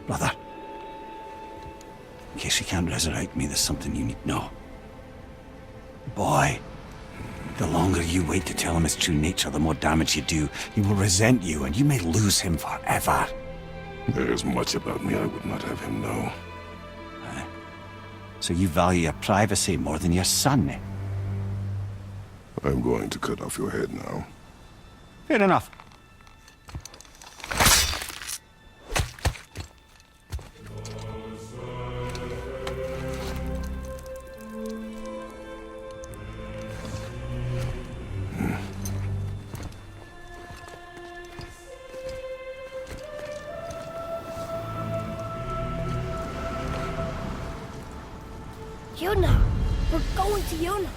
Brother, in case he can't resurrect me, there's something you need to know. Boy, the longer you wait to tell him his true nature, the more damage you do. He will resent you, and you may lose him forever. There is much about me I would not have him know. So you value your privacy more than your son, eh? I'm going to cut off your head now. Fair enough. Yuna! We're going to Yuna!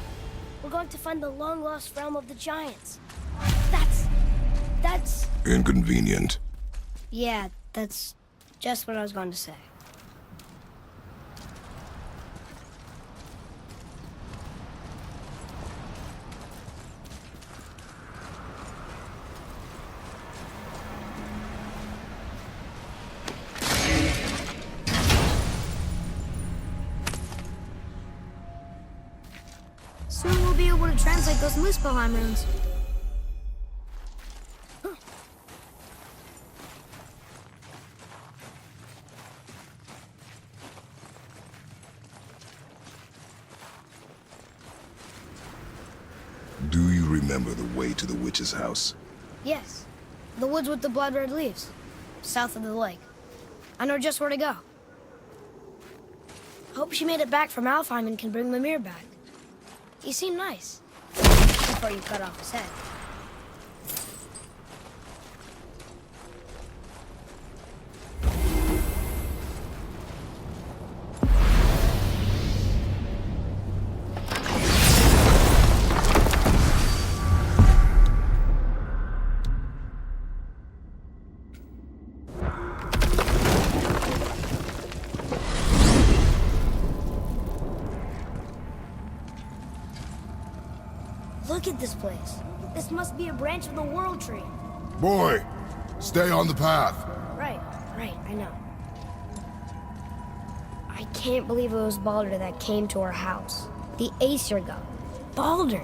We're going to find the long-lost realm of the giants. That's... Inconvenient. Yeah, that's just what I was going to say. Soon we'll be able to translate those Muspelheim runes. Do you remember the way to the witch's house? Yes. The woods with the blood-red leaves. South of the lake. I know just where to go. Hope she made it back from Alfheim and can bring Mimir back. He seemed nice. Before you cut off his head. Look at this place. This must be a branch of the World Tree. Boy, stay on the path. Right, I know. I can't believe it was Baldur that came to our house. The Aesir god. Baldur!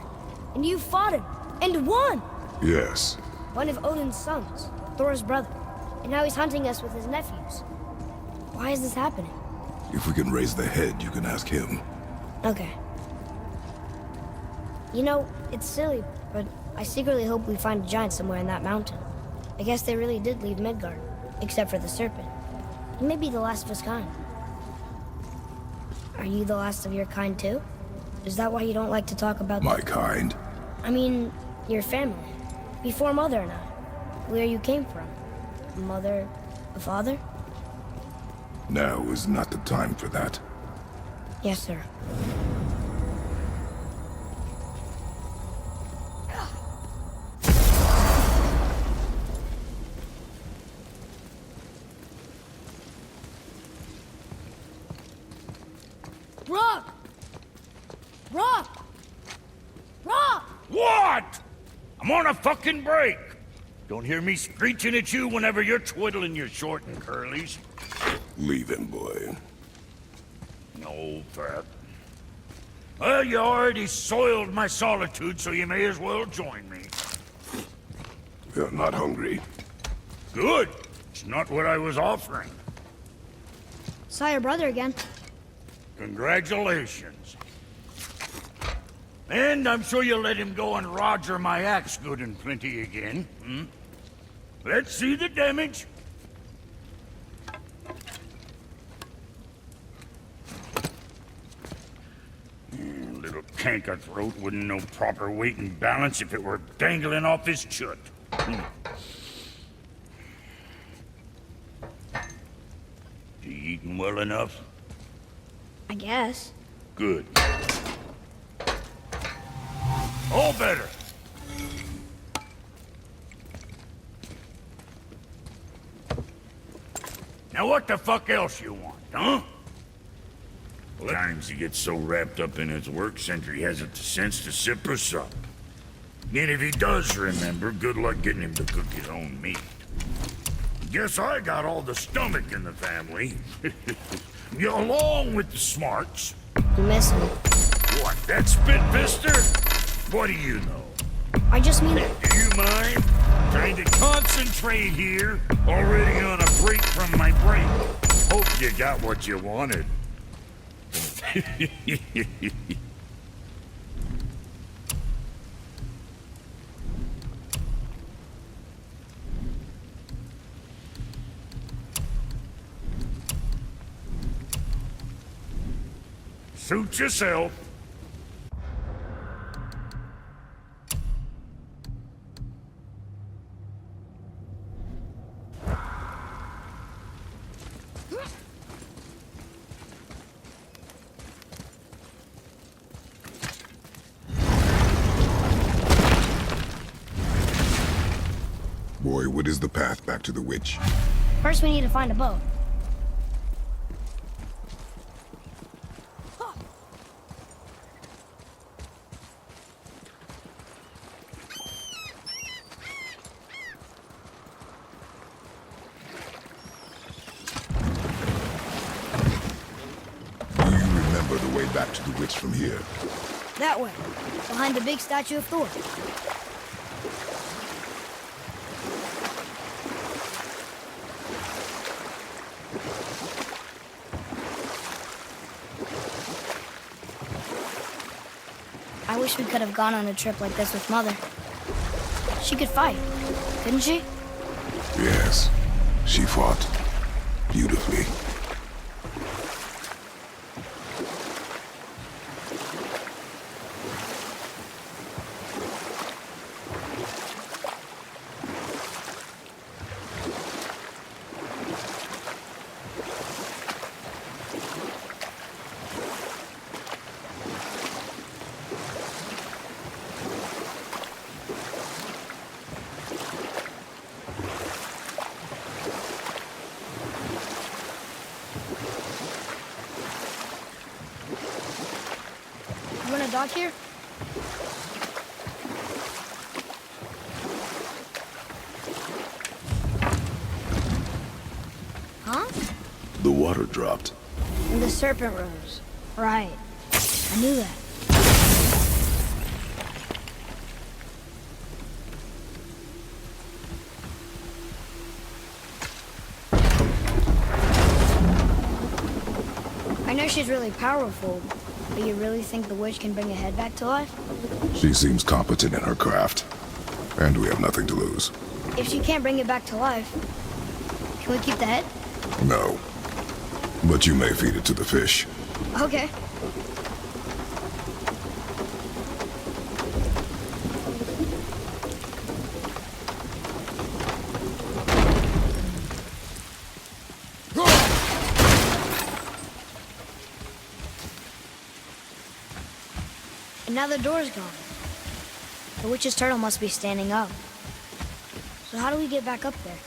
And you fought him, and won! Yes. One of Odin's sons, Thor's brother. And now he's hunting us with his nephews. Why is this happening? If we can raise the head, you can ask him. Okay. You know, it's silly, but I secretly hope we find a giant somewhere in that mountain. I guess they really did leave Midgard, except for the serpent. He may be the last of his kind. Are you the last of your kind too? Is that why you don't like to talk about... My kind? I mean, your family. Before Mother and I. Where you came from. Mother, a father? Now is not the time for that. Yes, sir. Rock! Rock! Rock! What? I'm on a fucking break. Don't hear me screeching at you whenever you're twiddling your short and curlies. Leave him, boy. No, Pat. Well, you already soiled my solitude, so you may as well join me. You're not hungry. Good. It's not what I was offering. Saw your brother again. Congratulations. And I'm sure you'll let him go and Roger my axe good and plenty again. Hmm? Let's see the damage. Little canker throat wouldn't know proper weight and balance if it were dangling off his chut. You eating well enough? I guess. Good. All better. Now what the fuck else you want, huh? Well, at times he gets so wrapped up in his work, Sentry hasn't the sense to sip or sup. And if he does remember, good luck getting him to cook his own meat. Guess I got all the stomach in the family. Along with the smarts. You miss him. What, that spit pister? What do you know? I just mean... Do you mind? Trying to concentrate here. Already on a break from my break. Hope you got what you wanted. Suit yourself. Boy, what is the path back to the witch? First we need to find a boat. Do you remember the way back to the witch from here? That way, behind the big statue of Thor. I wish we could have gone on a trip like this with Mother. She could fight, couldn't she? Yes, she fought beautifully. You want to dock here? Huh? The water dropped. And the serpent rose. Right. I knew that. I know she's really powerful, but you really think the witch can bring a head back to life? She seems competent in her craft. And we have nothing to lose. If she can't bring it back to life, can we keep the head? No. But you may feed it to the fish. Okay. And now the door's gone. The witch's turtle must be standing up. So how do we get back up there?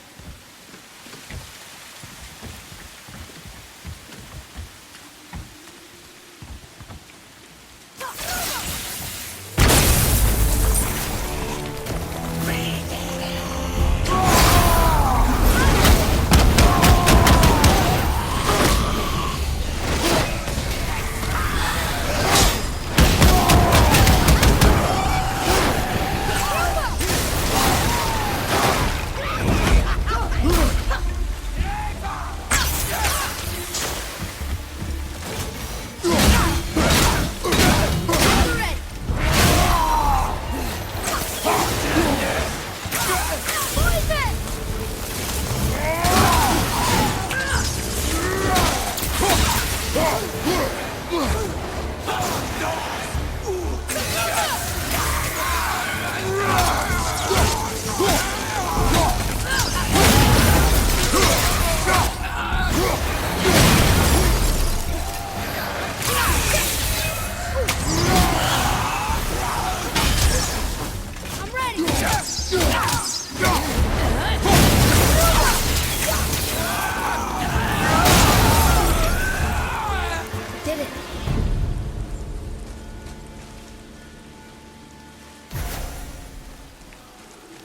Did it.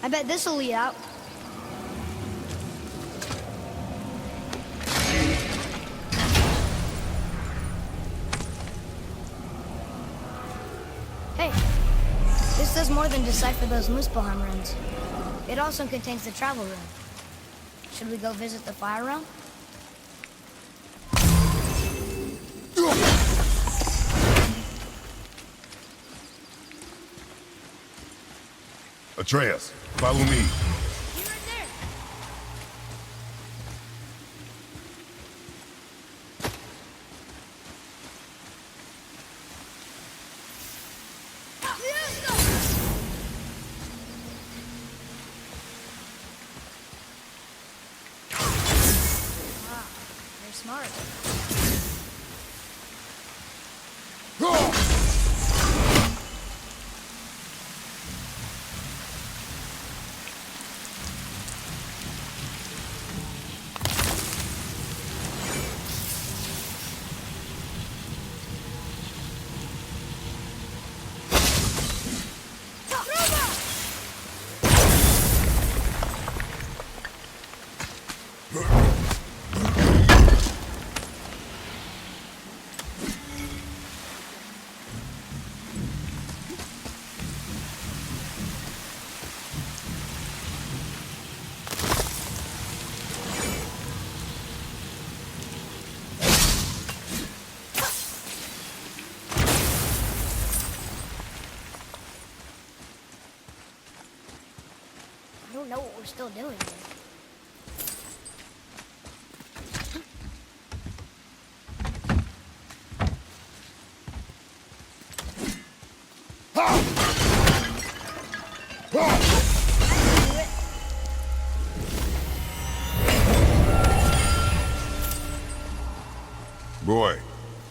I bet this'll lead out. does more than decipher those Muspelheim runes. It also contains the travel rune. Should we go visit the fire realm? Atreus, follow me. You're right there. Wow, you're smart. I don't know what we're still doing here. Boy,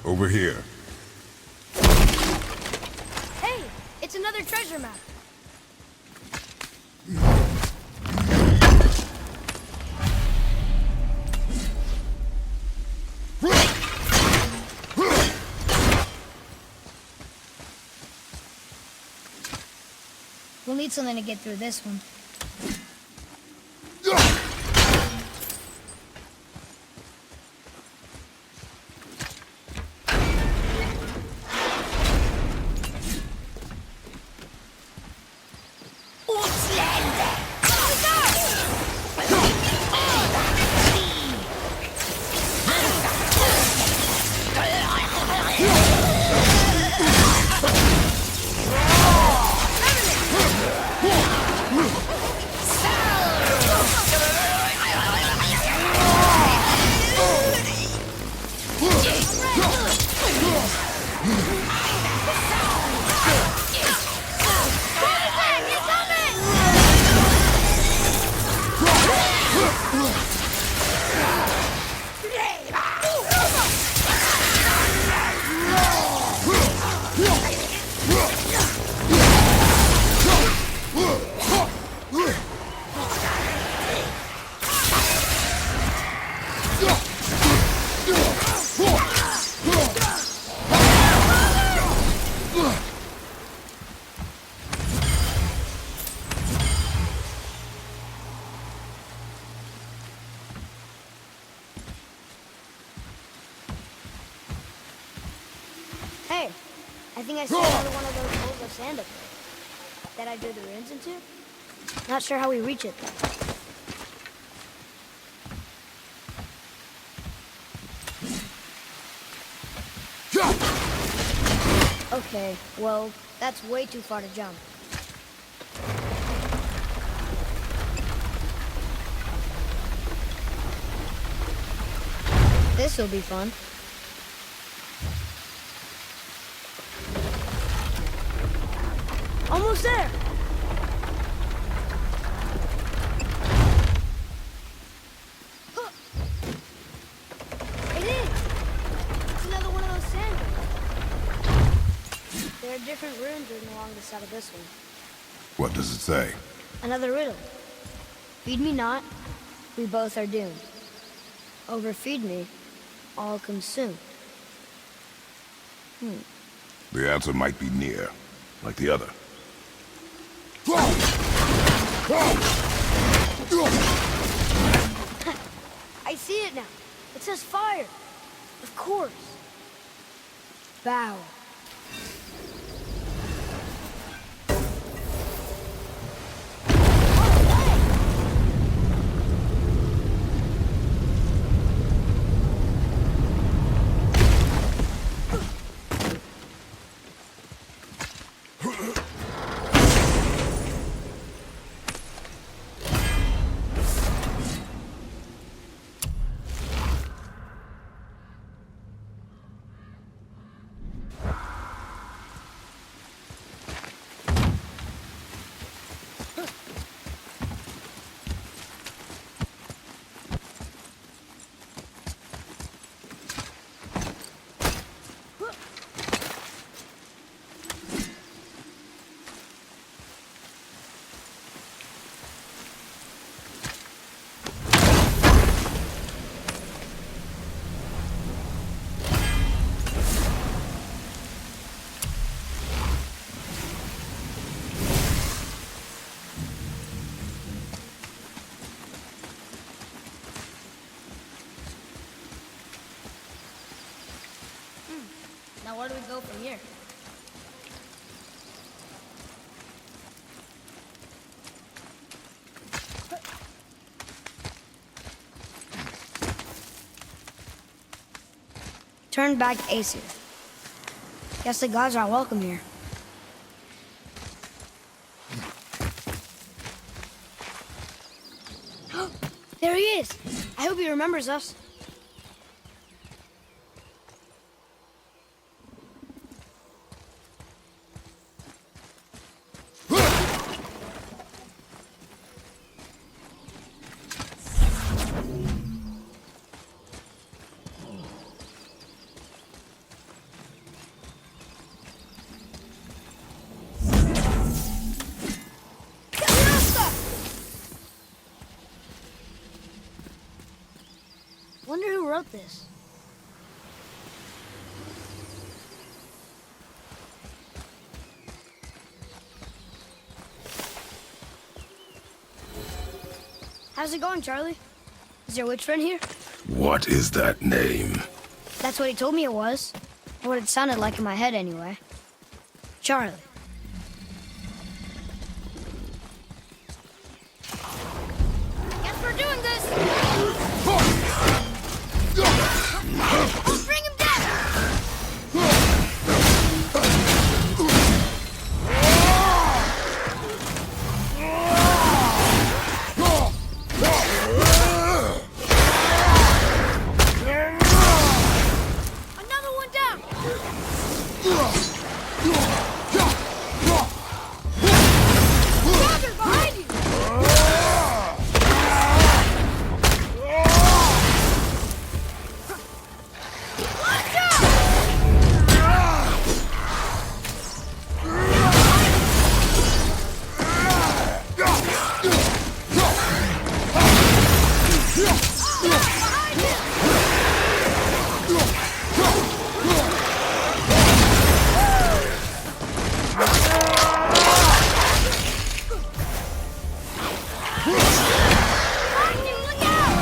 over here. Hey, it's another treasure map. We'll need something to get through this one. Hey, I think I see another one of those bowls of sand up there. That I drew the runes into? Not sure how we reach it, though. Okay, well, that's way too far to jump. This'll be fun. Almost there! Huh. It is! It's another one of those sand dunes. There are different runes written along the side of this one. What does it say? Another riddle. Feed me not, we both are doomed. Overfeed me, all consumed. The answer might be near, like the other. I see it now. It says fire. Of course. Bow. Now where do we go from here? Turn back Aesir. Guess the gods aren't welcome here. There he is! I hope he remembers us. Wonder who wrote this. How's it going, Charlie? Is your witch friend here? What is that name? That's what he told me it was. Or what it sounded like in my head, anyway. Charlie. Guess we're doing this! Let's bring him down! Another one down! Roger, behind you! Watch out! Behind you! Lightning, look out!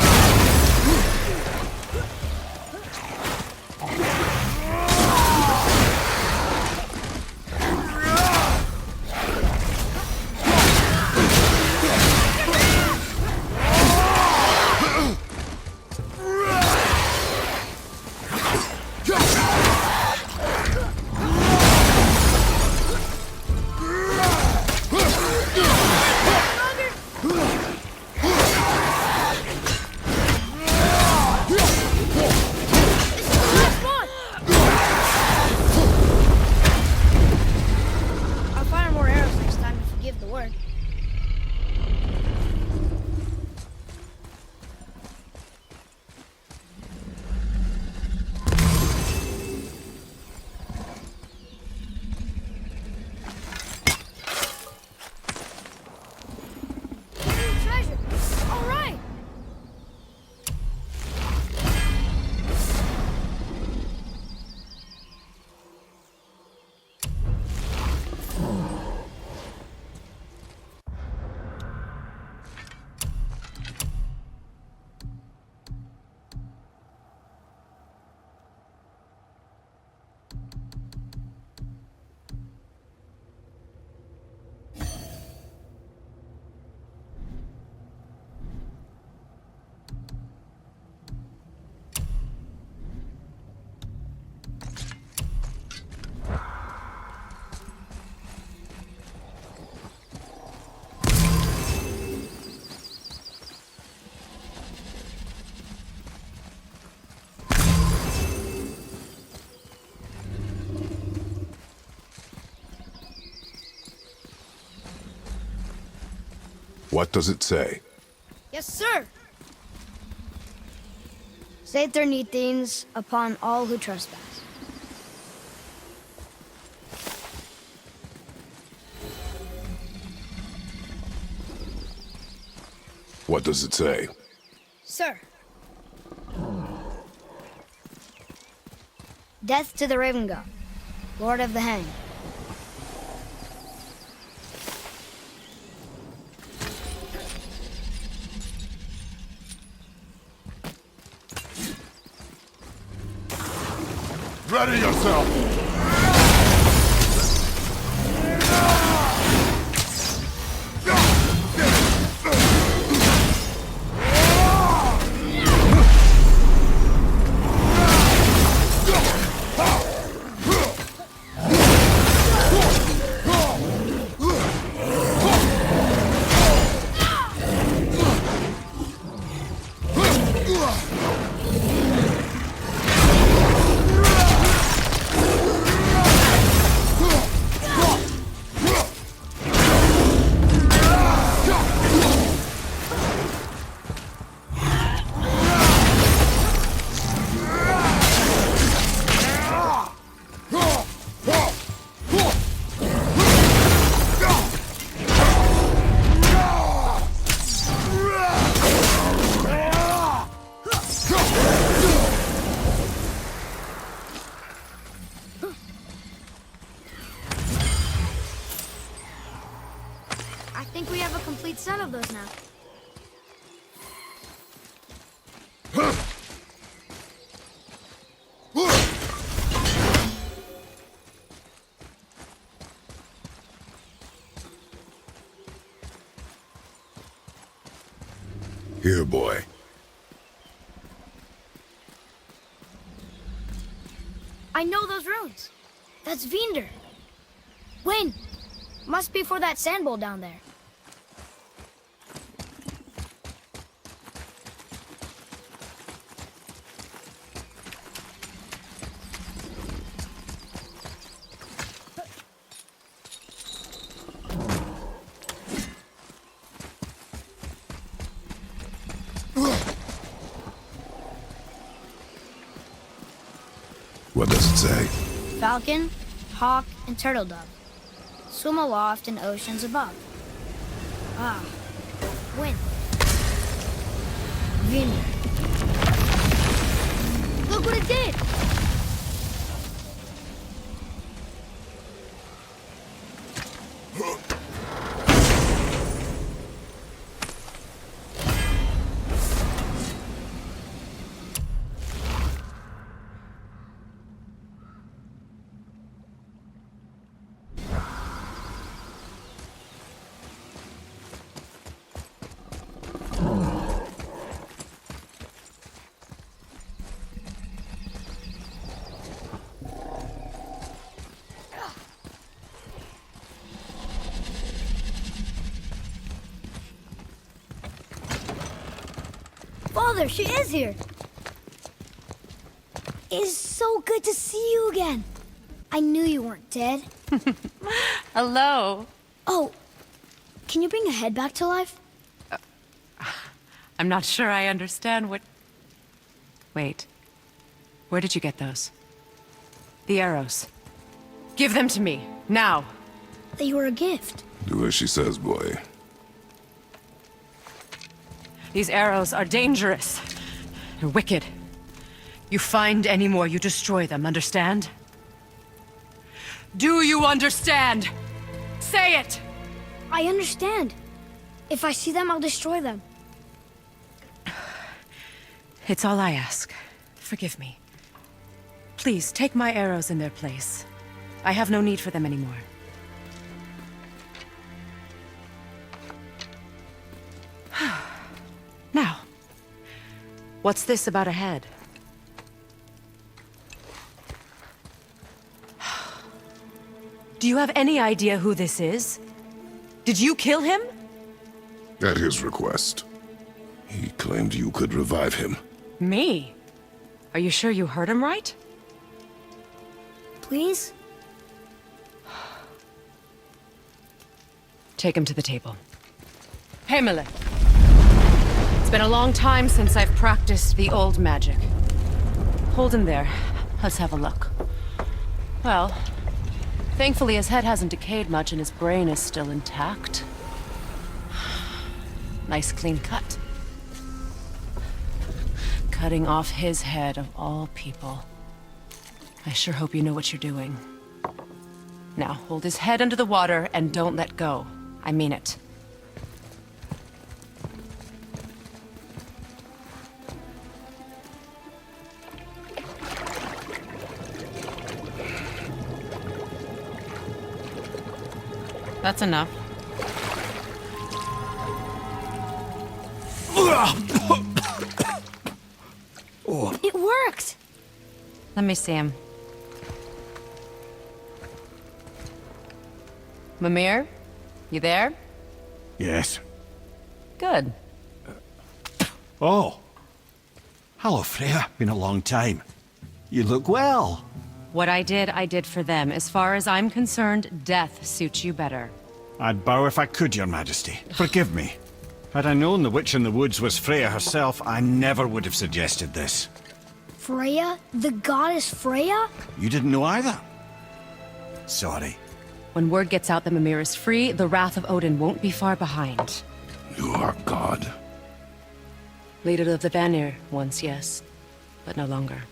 Last one! I'll fire more arrows next time if you give the word. Hidden treasure! All right! What does it say? Yes, sir! Saith their things upon all who trespass. What does it say? Sir. Death to the Raven God, Lord of the Hang. Ready yourself! I think we have a complete set of those now. Here, boy. I know those runes. That's Vinder. Win. Must be for that sand bowl down there. What does it say? Falcon, hawk, and turtle dove. Swim aloft in oceans above. Ah, wind. Vinder. Look what it did! Father, she is here. It is so good to see you again. I knew you weren't dead. Hello. Oh, can you bring a head back to life? I'm not sure I understand what... Wait. Where did you get those? The arrows. Give them to me, now. They were a gift. Do as she says, boy. These arrows are dangerous. They're wicked. You find any more, you destroy them, understand? Do you understand? Say it! I understand. If I see them, I'll destroy them. It's all I ask. Forgive me. Please, take my arrows in their place. I have no need for them anymore. Now, what's this about a head? Do you have any idea who this is? Did you kill him? At his request. He claimed you could revive him. Me? Are you sure you heard him right? Please? Take him to the table. Hamlet. It's been a long time since I've practiced the old magic. Hold him there. Let's have a look. Well, thankfully his head hasn't decayed much and his brain is still intact. Nice clean cut. Cutting off his head of all people. I sure hope you know what you're doing. Now, hold his head under the water and don't let go. I mean it. That's enough. It worked! Let me see him. Mimir? You there? Yes. Good. Oh. Hello, Freya. Been a long time. You look well. What I did for them. As far as I'm concerned, death suits you better. I'd bow if I could, Your Majesty. Forgive me. Had I known the witch in the woods was Freya herself, I never would have suggested this. Freya? The goddess Freya? You didn't know either? Sorry. When word gets out that Mimir is free, the wrath of Odin won't be far behind. You are God. Leader of the Vanir, once yes, but no longer.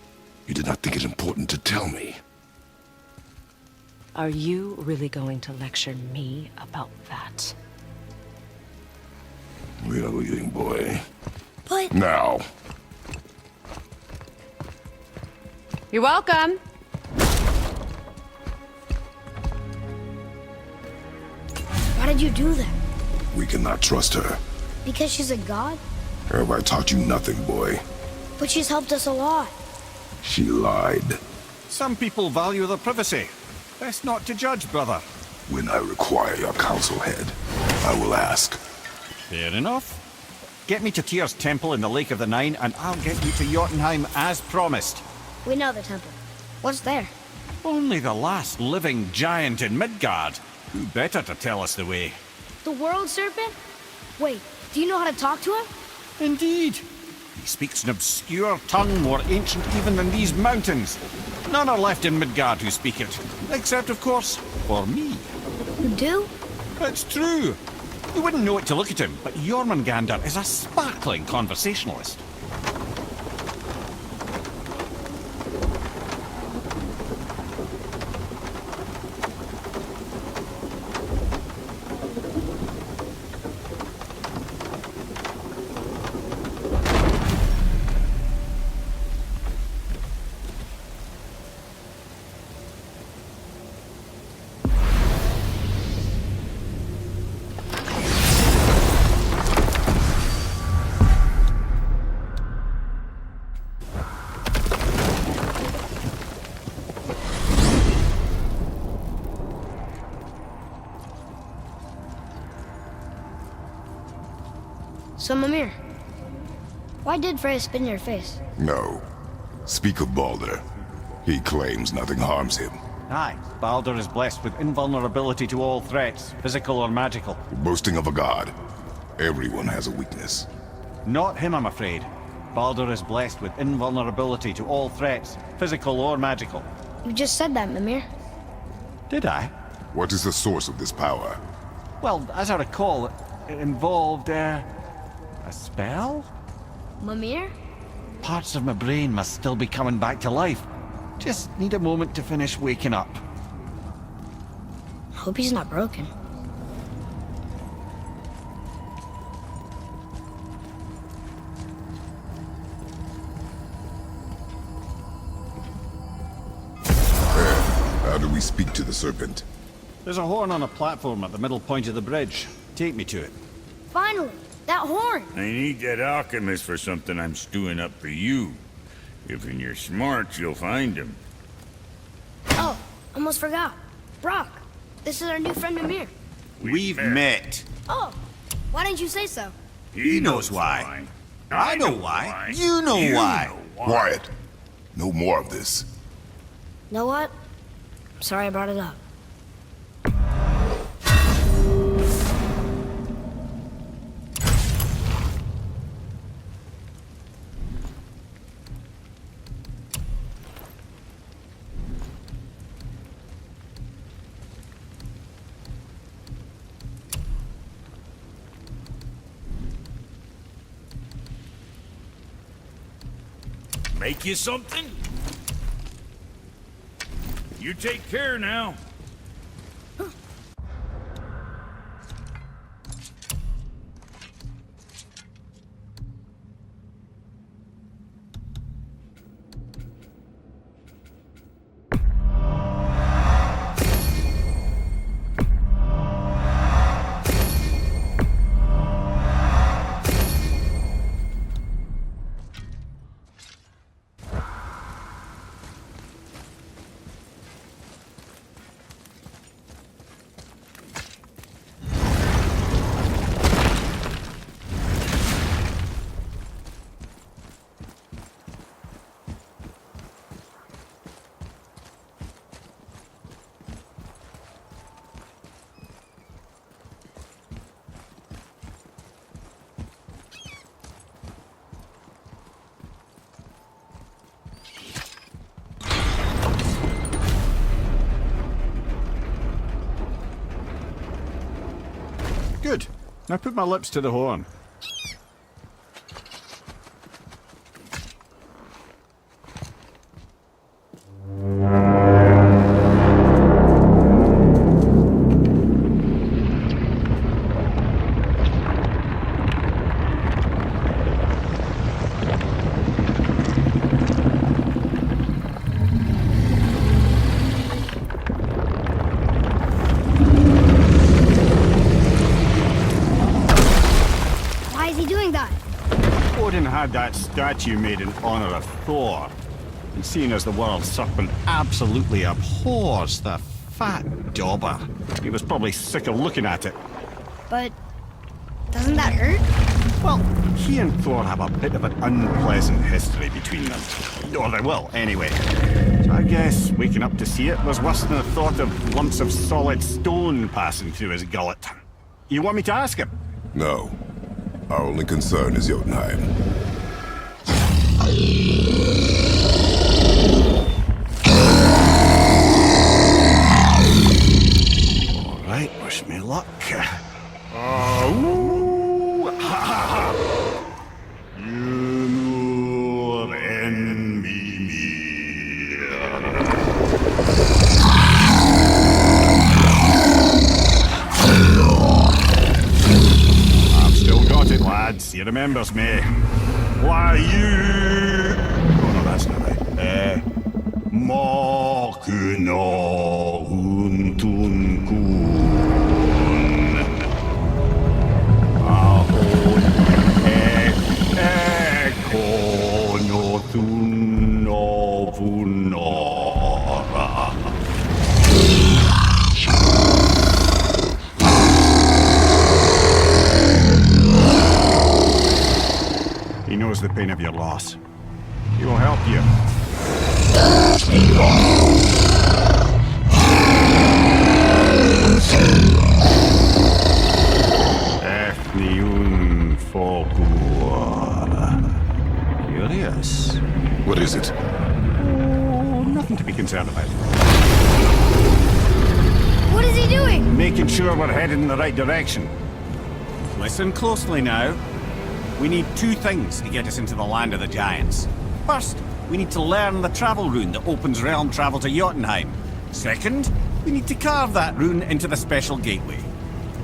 You did not think it important to tell me. Are you really going to lecture me about that? We are leaving, boy. But... Now. You're welcome. Why did you do that? We cannot trust her. Because she's a god? Have I taught you nothing, boy? But she's helped us a lot. She lied. Some people value their privacy. Best not to judge, brother. When I require your council head, I will ask. Fair enough. Get me to Tyr's temple in the Lake of the Nine, and I'll get you to Jotunheim as promised. We know the temple. What's there? Only the last living giant in Midgard. Who better to tell us the way? The world serpent? Wait, do you know how to talk to him? Indeed. He speaks an obscure tongue more ancient even than these mountains. None are left in Midgard who speak it. Except, of course, for me. You do? It's true. You wouldn't know it to look at him, but Jormungandr is a sparkling conversationalist. So, Mimir, why did Freya spit in your face? No. Speak of Baldur. He claims nothing harms him. Aye, Baldur is blessed with invulnerability to all threats, physical or magical. Boasting of a god. Everyone has a weakness. Not him, I'm afraid. Baldur is blessed with invulnerability to all threats, physical or magical. You just said that, Mimir. Did I? What is the source of this power? Well, as I recall, it involved, a spell? Mimir? Parts of my brain must still be coming back to life. Just need a moment to finish waking up. Hope he's not broken. How do we speak to the serpent? There's a horn on a platform at the middle point of the bridge. Take me to it. Finally! That horn! I need that alchemist for something I'm stewing up for you. If you're smart, you'll find him. Oh, almost forgot. Brock, this is our new friend Mimir. We've met. Oh, why didn't you say so? He knows why. I know why. You know why. Quiet. No more of this. Know what? I'm sorry I brought it up. Make you something? You take care now. I put my lips to the horn. Why is he doing that? Odin had that statue made in honor of Thor. And seeing as the world serpent absolutely abhors the fat dauber, he was probably sick of looking at it. But doesn't that hurt? Well, he and Thor have a bit of an unpleasant history between them. Or they will, anyway. So I guess waking up to see it was worse than the thought of lumps of solid stone passing through his gullet. You want me to ask him? No. Our only concern is Jotunheim. All right, wish me luck. Ooh, ha, ha, ha. You and me. I've still got it, lads. He remembers me. Why you? Oh no, that's not right. Makuna untunkun. Ahon ekonotunnovunora. He knows the pain of your loss. He will help you. Ethniun Fogur. Curious. What is it? Oh, nothing to be concerned about. What is he doing? Making sure we're headed in the right direction. Listen closely now. We need two things to get us into the land of the giants. First, we need to learn the travel rune that opens realm travel to Jotunheim. Second, we need to carve that rune into the special gateway.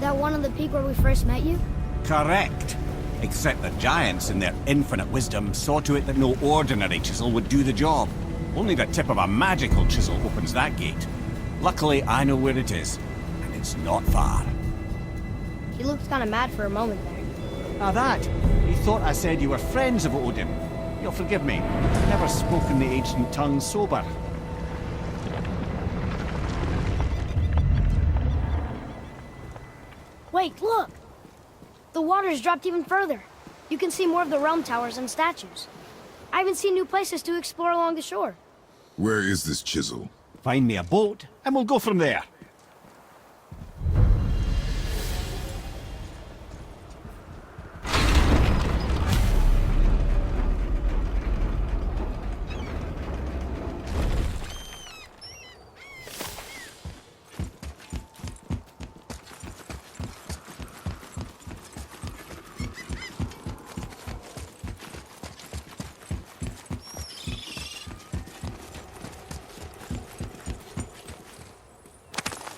That one on the peak where we first met you? Correct. Except the giants, in their infinite wisdom, saw to it that no ordinary chisel would do the job. Only the tip of a magical chisel opens that gate. Luckily, I know where it is, and it's not far. He looked kind of mad for a moment there. Now that, you thought I said you were friends of Odin. You'll forgive me. I've never spoken the ancient tongue sober. Wait, look! The water's dropped even further. You can see more of the realm towers and statues. I even see new places to explore along the shore. Where is this chisel? Find me a boat, and we'll go from there.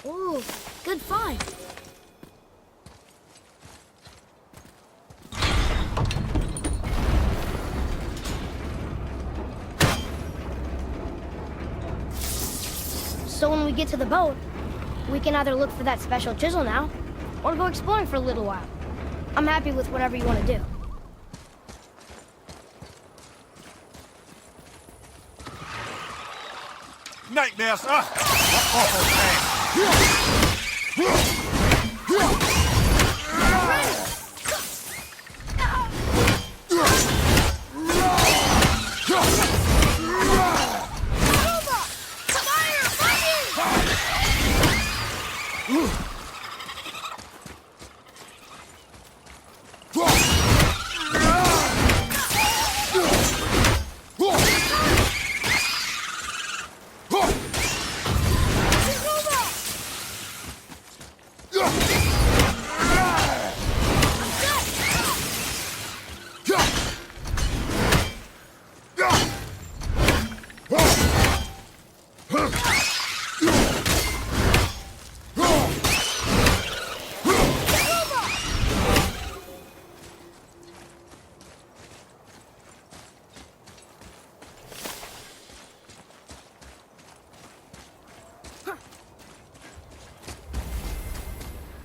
Ooh, good find. So when we get to the boat, we can either look for that special chisel now, or go exploring for a little while. I'm happy with whatever you want to do. Nightmares! Ugh! What awful pain!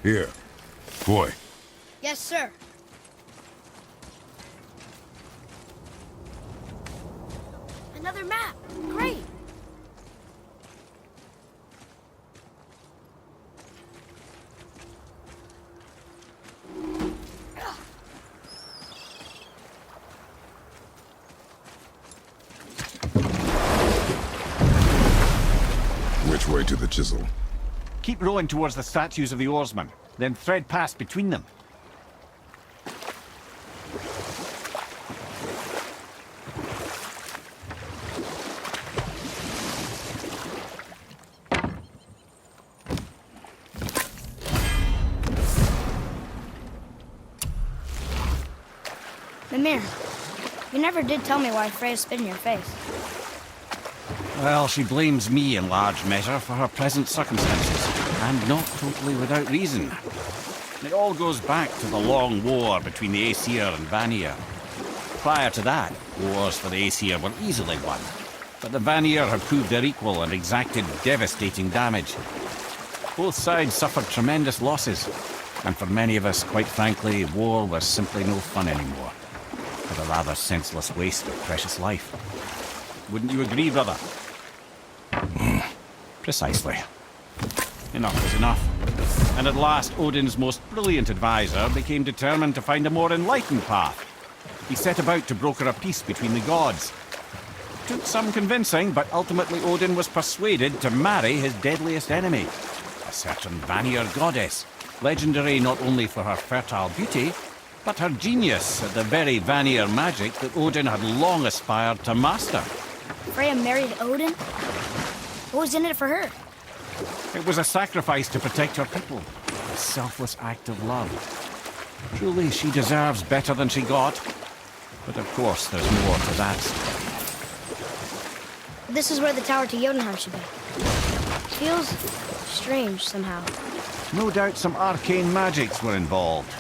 Here. Boy. Yes, sir. Another map. Great. Which way to the chisel? Keep rowing towards the statues of the oarsmen, then thread past between them. Mimir, you never did tell me why Freya spit in your face. Well, she blames me in large measure for her present circumstances, and not totally without reason. It all goes back to the long war between the Aesir and Vanir. Prior to that, wars for the Aesir were easily won, but the Vanir had proved their equal and exacted devastating damage. Both sides suffered tremendous losses, and for many of us, quite frankly, war was simply no fun anymore, but a rather senseless waste of precious life. Wouldn't you agree, brother? Precisely. Enough was enough. And at last, Odin's most brilliant advisor became determined to find a more enlightened path. He set about to broker a peace between the gods. Took some convincing, but ultimately Odin was persuaded to marry his deadliest enemy, a certain Vanir goddess, legendary not only for her fertile beauty, but her genius at the very Vanir magic that Odin had long aspired to master. Freya married Odin? What was in it for her? It was a sacrifice to protect her people, a selfless act of love. Truly, she deserves better than she got. But of course, there's more to that story. This is where the tower to Jotunheim should be. Feels strange somehow. No doubt some arcane magics were involved.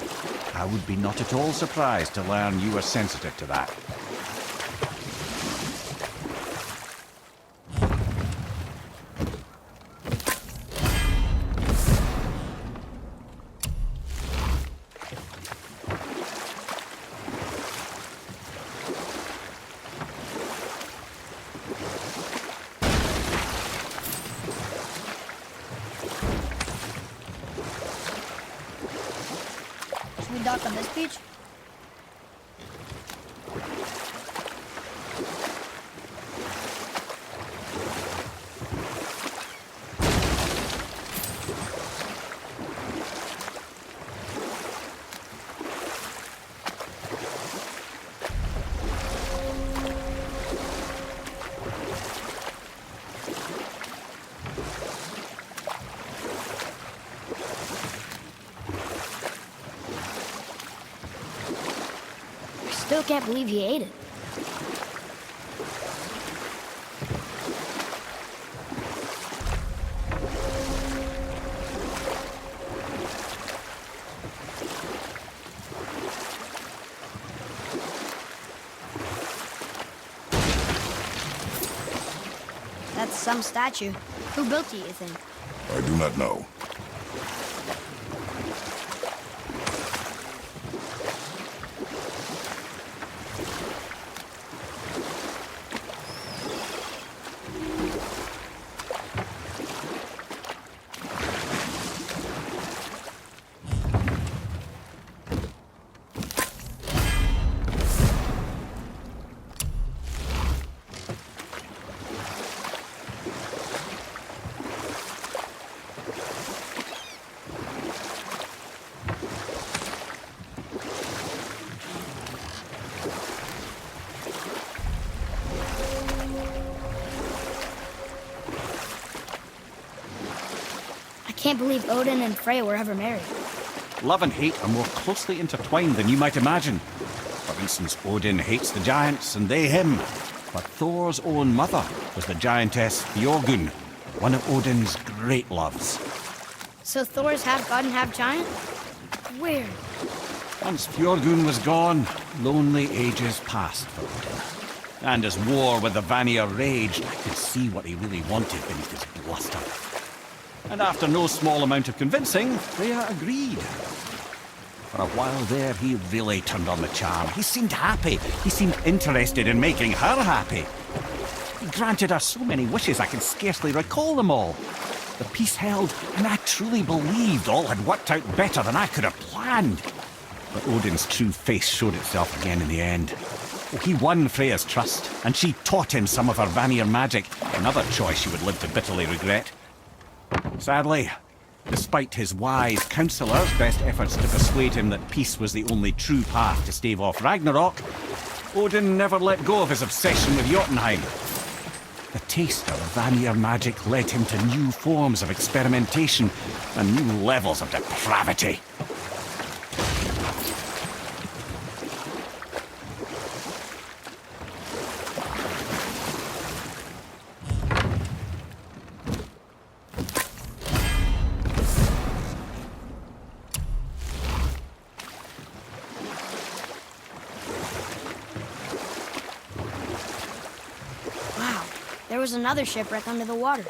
I would be not at all surprised to learn you were sensitive to that. Should we dock on this beach? Still can't believe he ate it. That's some statue. Who built it, you think? I do not know. I can't believe Odin and Freya were ever married. Love and hate are more closely intertwined than you might imagine. For instance, Odin hates the giants and they him. But Thor's own mother was the giantess Fjorgun, one of Odin's great loves. So Thor's half god and half giant? Weird. Once Fjorgun was gone, lonely ages passed for Odin. And as war with the Vanir raged, I could see what he really wanted beneath his bluster. And after no small amount of convincing, Freya agreed. For a while there, he really turned on the charm. He seemed happy. He seemed interested in making her happy. He granted her so many wishes I can scarcely recall them all. The peace held, and I truly believed all had worked out better than I could have planned. But Odin's true face showed itself again in the end. He won Freya's trust, and she taught him some of her Vanir magic, another choice she would live to bitterly regret. Sadly, despite his wise counselor's best efforts to persuade him that peace was the only true path to stave off Ragnarok, Odin never let go of his obsession with Jotunheim. The taste of Vanir magic led him to new forms of experimentation and new levels of depravity. Wow, there was another shipwreck under the water.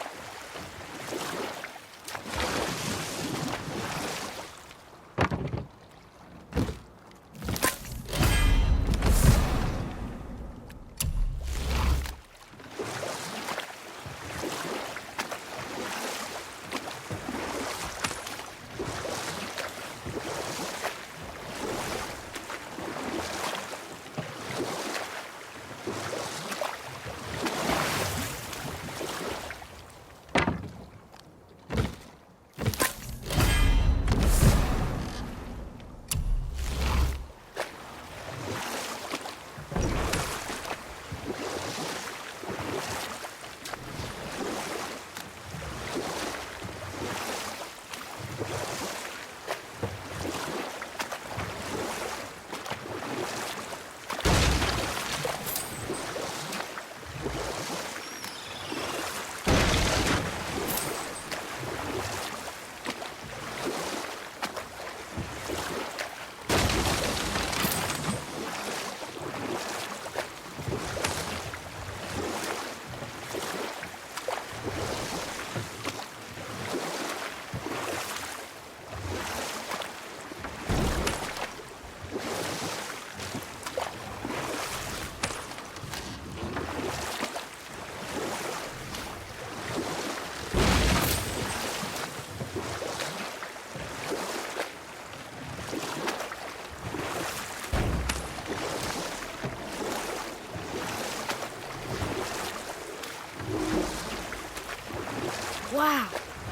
Wow,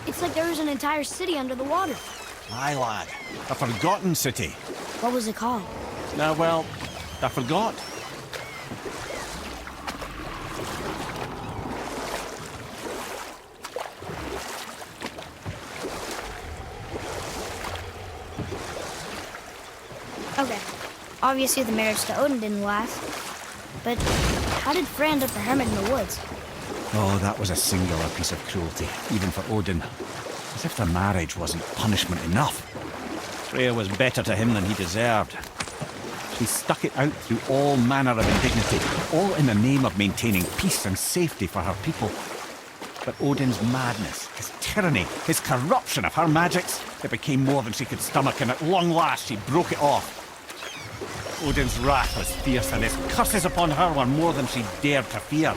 it's like there was an entire city under the water. Aye, lad. A forgotten city. What was it called? Well, I forgot. Okay, obviously the marriage to Odin didn't last. But how did Frey end up a hermit in the woods? Oh, that was a singular piece of cruelty, even for Odin. As if the marriage wasn't punishment enough. Freya was better to him than he deserved. She stuck it out through all manner of indignity, all in the name of maintaining peace and safety for her people. But Odin's madness, his tyranny, his corruption of her magics, it became more than she could stomach, and at long last she broke it off. Odin's wrath was fierce, and his curses upon her were more than she dared to fear.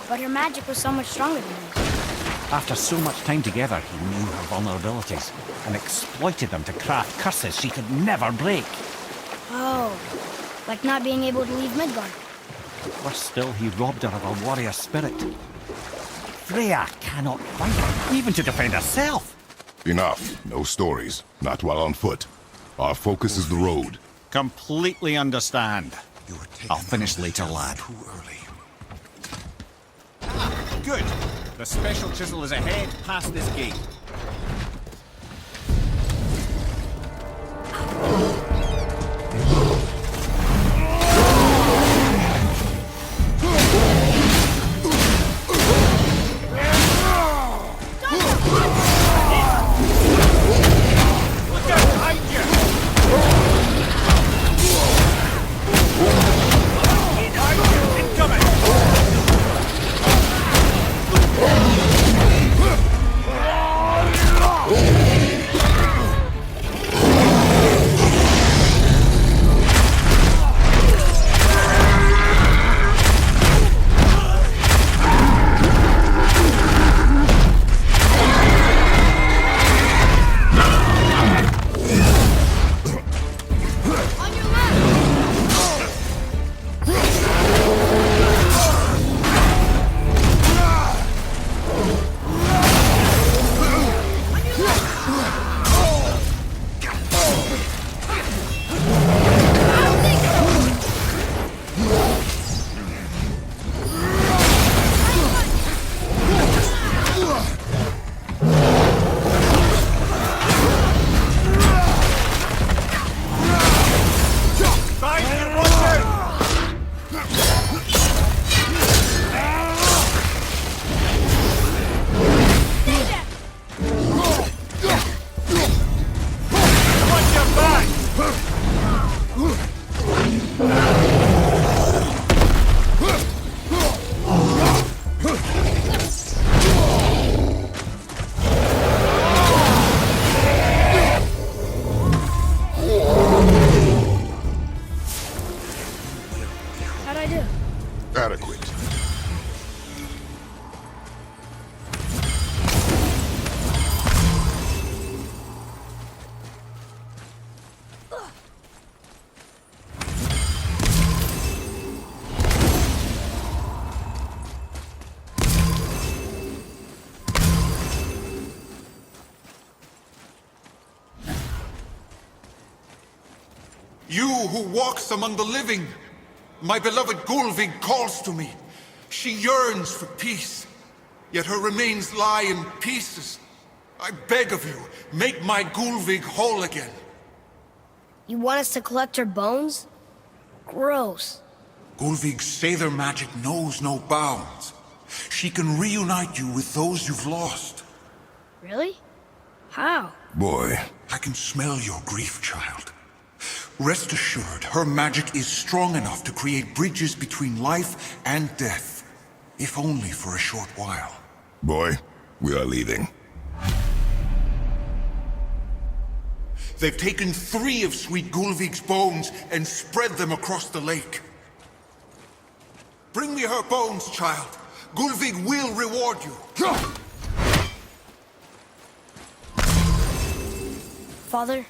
But her magic was so much stronger than his. After so much time together, he knew her vulnerabilities and exploited them to craft curses she could never break. Oh, like not being able to leave Midgard. Worse still, he robbed her of her warrior spirit. Freya cannot fight, even to defend herself. Enough. No stories. Not while on foot. Our focus is the road. Completely understand. I'll finish later, lad. Too early. Good. The special chisel is ahead, past this gate. You who walks among the living. My beloved Gulvig calls to me. She yearns for peace, yet her remains lie in pieces. I beg of you, make my Gulvig whole again. You want us to collect her bones? Gross. Gulvig's Sather magic knows no bounds. She can reunite you with those you've lost. Really? How? Boy, I can smell your grief, child. Rest assured, her magic is strong enough to create bridges between life and death, if only for a short while. boy, we are leaving. They've taken 3 of Sweet Gulvig's bones and spread them across the lake. Bring me her bones, child. Gulvig will reward you. Father,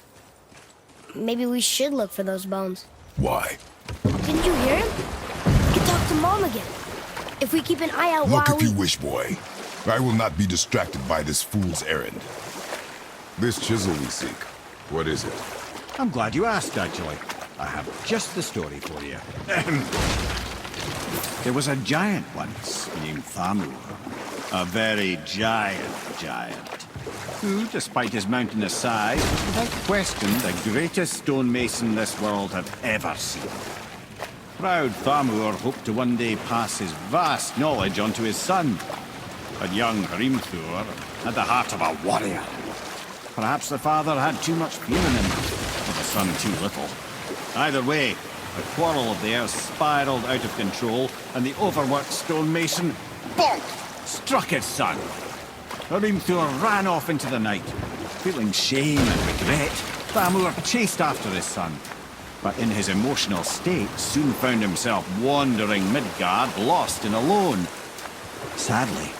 maybe we should look for those bones. Why? Didn't you hear him? We can talk to Mom again. If we keep an eye out Look while if you wish, boy. I will not be distracted by this fool's errand. This chisel we seek, what is it? I'm glad you asked, actually. I have just the story for you. There was a giant once named Thamur. A very giant, who, despite his mountainous size, was without question the greatest stonemason this world had ever seen. Proud Thamur hoped to one day pass his vast knowledge on to his son. But young Hrimthur had the heart of a warrior. Perhaps the father had too much fear in him, or the son too little. Either way, the quarrel of the earth spiraled out of control, and the overworked stonemason, bonk, struck his son. Hrimthur ran off into the night. Feeling shame and regret, Thamur chased after his son. But in his emotional state, soon found himself wandering Midgard, lost and alone. Sadly,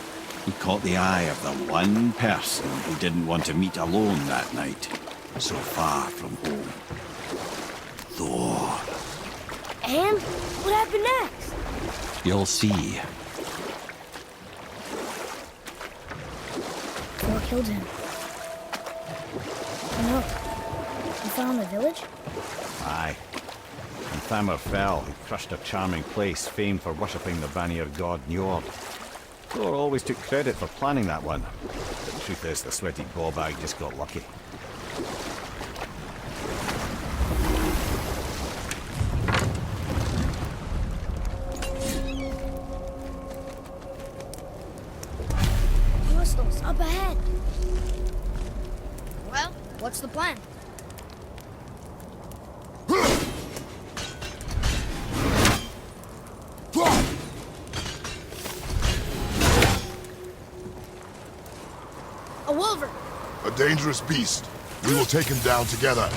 he caught the eye of the one person he didn't want to meet alone that night, so far from home. Thor. And what happened next? You'll see. Thor killed him. Oh no. He fell in the village? Aye. When Thamur fell, he crushed a charming place famed for worshipping the Vanir god Njord. Thor always took credit for planning that one. But the truth is, the sweaty ballbag just got lucky. Crystals up ahead. Well, what's the plan? A wolver! A dangerous beast. We will take him down together.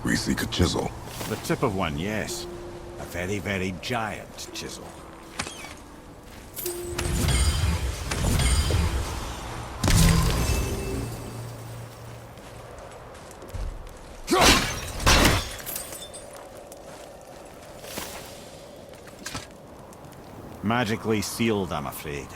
We seek a chisel. The tip of one, yes. A very, very giant chisel. Magically sealed, I'm afraid.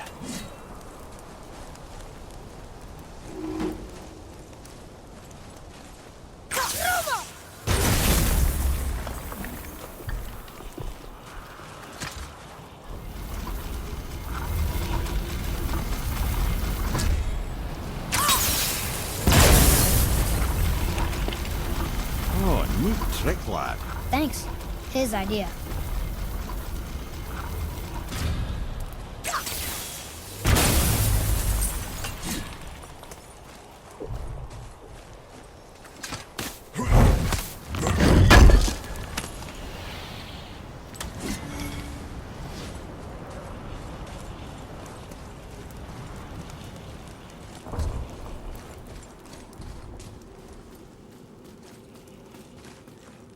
Thanks. His idea.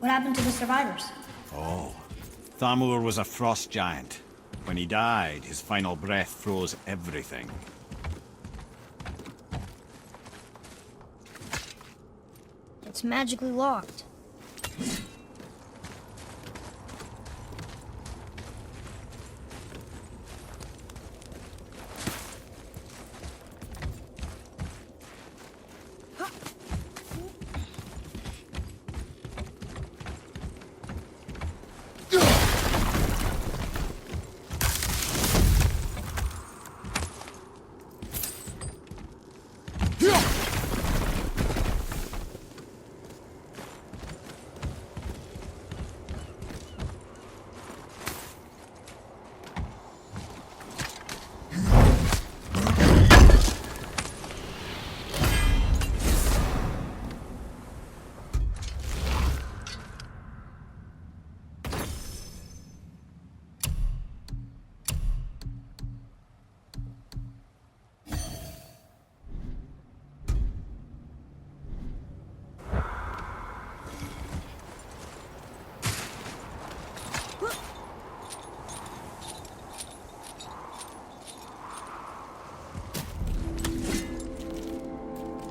What happened to the survivors? Oh, Thamur was a frost giant. When he died, his final breath froze everything. It's magically locked.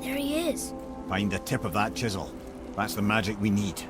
There he is. Find the tip of that chisel. That's the magic we need.